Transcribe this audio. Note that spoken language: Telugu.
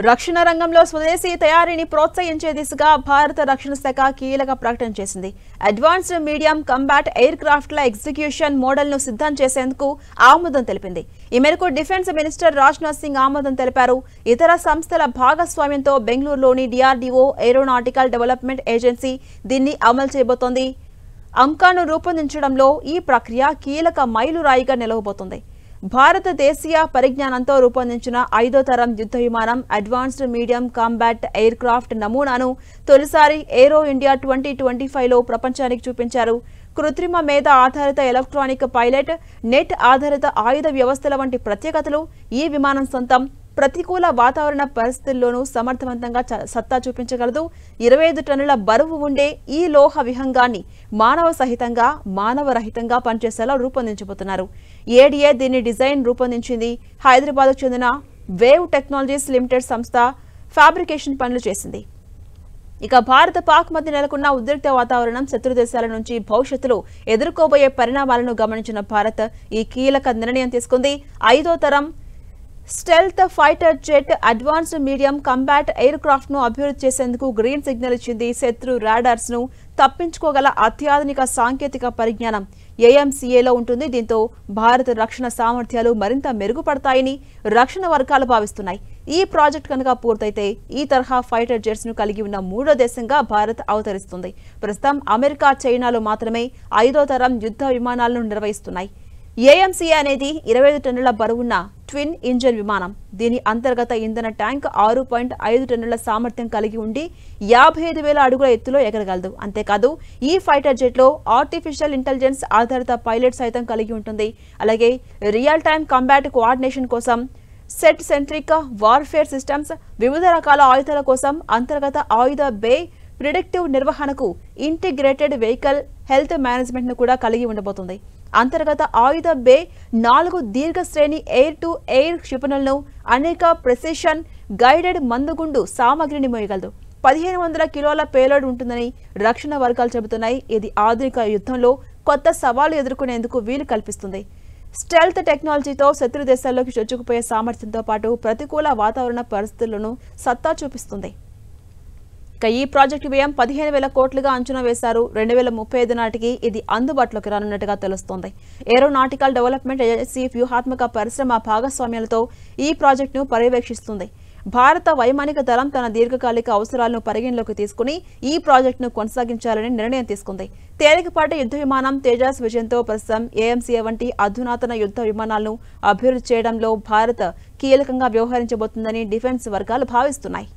రక్షణ రంగంలో స్వదేశీ తయారీని ప్రోత్సహించే దిశగా భారత రక్షణ శాఖ కీలక ప్రకటన చేసింది. అడ్వాన్స్డ్ మీడియం కంబాట్ ఎయిర్ క్రాఫ్ట్ల ఎగ్జిక్యూషన్ మోడల్ను సిద్ధం చేసేందుకు ఆమోదం తెలిపింది. ఈ మేరకు డిఫెన్స్ మినిస్టర్ రాజ్నాథ్ సింగ్ ఆమోదం తెలిపారు. ఇతర సంస్థల భాగస్వామ్యంతో బెంగళూరులోని డిఆర్డీఓ ఏరోనాటికల్ డెవలప్మెంట్ ఏజెన్సీ దీన్ని అమలు చేయబోతోంది. అంకాను రూపొందించడంలో ఈ ప్రక్రియ కీలక మైలురాయిగా నిలవబోతోంది. భారత దేశీయ పరిజ్ఞానంతో రూపొందించిన 5వ తరం యుద్ధ విమానం advanced medium combat aircraft నమూనాను తొలిసారి ఏరో ఇండియా 2025లో ప్రపంచానికి చూపించారు. కృత్రిమ మేధ ఆధారిత ఎలక్ట్రానిక్ పైలట్, నెట్ ఆధారిత ఆయుధ వ్యవస్థల వంటి ప్రత్యేకతలు ఈ విమానం సొంతం. ప్రతికూల వాతావరణ పరిస్థితుల్లోనూ సమర్థవంతంగా సత్తా చూపించగలదు. 25 టన్నుల బరువు ఉండే ఈ లోహ విహంగాన్ని మానవరహితంగా పనిచేసేలా రూపొందించబోతున్నారు. ఏడీఏ దీని డిజైన్ రూపొందించింది. హైదరాబాద్కు చెందిన వేవ్ టెక్నాలజీస్ లిమిటెడ్ సంస్థ ఫ్యాబ్రికేషన్ పనులు చేసింది. ఇక భారత పాక్ మధ్య నెలకొన్న ఉద్రిక్త వాతావరణం, శత్రు దేశాల నుంచి భవిష్యత్తులో ఎదుర్కోబోయే పరిణామాలను గమనించిన భారత్ ఈ కీలక నిర్ణయం తీసుకుంది. 5వ తరం stealth fighter jet advanced medium combat air craft ను అభివృద్ధి చేసేందుకు గ్రీన్ సిగ్నల్ ఇచ్చింది. శత్రు రాడార్స్ ను తప్పించుకోగల అత్యాధునిక సాంకేతిక పరిజ్ఞానం ఏఎంసీఏలో ఉంటుంది. దీంతో భారత రక్షణ సామర్థ్యాలు మరింత మెరుగుపడతాయని రక్షణ వర్గాలు భావిస్తున్నాయి. ఈ ప్రాజెక్ట్ కనుక పూర్తయితే ఈ తరహా ఫైటర్ జెట్స్ ను కలిగి ఉన్న 3వ దేశంగా భారత్ అవతరిస్తుంది. ప్రస్తుతం అమెరికా, చైనాలు మాత్రమే 5వ తరం యుద్ధ విమానాలను నిర్వహిస్తున్నాయి. ఏఎంసీఏ అనేది 25 టన్నుల బరువున్న ట్విన్ ఇంజన్ విమానం. దీని అంతర్గత ఇంధన ట్యాంక్ 6.5 టన్నుల సామర్థ్యం కలిగి ఉండి 55,000 అడుగుల ఎత్తులో ఎగరగలదు. అంతేకాదు ఈ ఫైటర్ జెట్లో ఆర్టిఫిషియల్ ఇంటెలిజెన్స్ ఆధారిత పైలట్ సైతం కలిగి ఉంటుంది. అలాగే రియల్ టైమ్ కంబాట్ కోఆర్డినేషన్ కోసం సెట్ సెంట్రిక్ వార్ఫేర్ సిస్టమ్స్, వివిధ రకాల ఆయుధాల కోసం అంతర్గత ఆయుధ బే, ప్రిడిక్టివ్ నిర్వహణకు ఇంటిగ్రేటెడ్ వెహికల్ హెల్త్ మేనేజ్మెంట్ ను కూడా కలిగి ఉండబోతుంది. అంతర్గత ఆయుధ బే 4 దీర్ఘ శ్రేణి ఎయిర్ టు ఎయిర్ క్షిపణులను, అనేక ప్రెసిషన్ గైడెడ్ మందుగుండు సామగ్రిని మోయగలదు. 1500 కిలోల పేలోడ్ ఉంటుందని రక్షణ వర్గాలు చెబుతున్నాయి. ఇది ఆధునిక యుద్ధంలో కొత్త సవాలు ఎదుర్కొనేందుకు వీలు కల్పిస్తుంది. స్టెల్త్ టెక్నాలజీతో శత్రు దేశాల్లోకి చొచ్చుకుపోయే సామర్థ్యంతో పాటు ప్రతికూల వాతావరణ పరిస్థితులను సత్తా చూపిస్తుంది. ఇక ఈ ప్రాజెక్టు వ్యయం 15,000 కోట్లుగా అంచనా వేశారు. 2035 నాటికి ఇది అందుబాటులోకి రానున్నట్టుగా తెలుస్తోంది. ఏరోనాటికల్ డెవలప్మెంట్ ఏజెన్సీ వ్యూహాత్మక పరిశ్రమ భాగస్వామ్యాలతో ఈ ప్రాజెక్టును పర్యవేక్షిస్తుంది. భారత వైమానిక దళం తన దీర్ఘకాలిక అవసరాలను పరిగణలోకి తీసుకుని ఈ ప్రాజెక్టును కొనసాగించాలని నిర్ణయం తీసుకుంది. తేలికపాటి యుద్ధ విమానం తేజస్ విజయంతో ప్రస్తుతం ఏఎంసీఏ వంటి అధునాతన యుద్ధ విమానాలను అభివృద్ధి చేయడంలో భారత్ కీలకంగా వ్యవహరించబోతుందని డిఫెన్స్ వర్గాలు భావిస్తున్నాయి.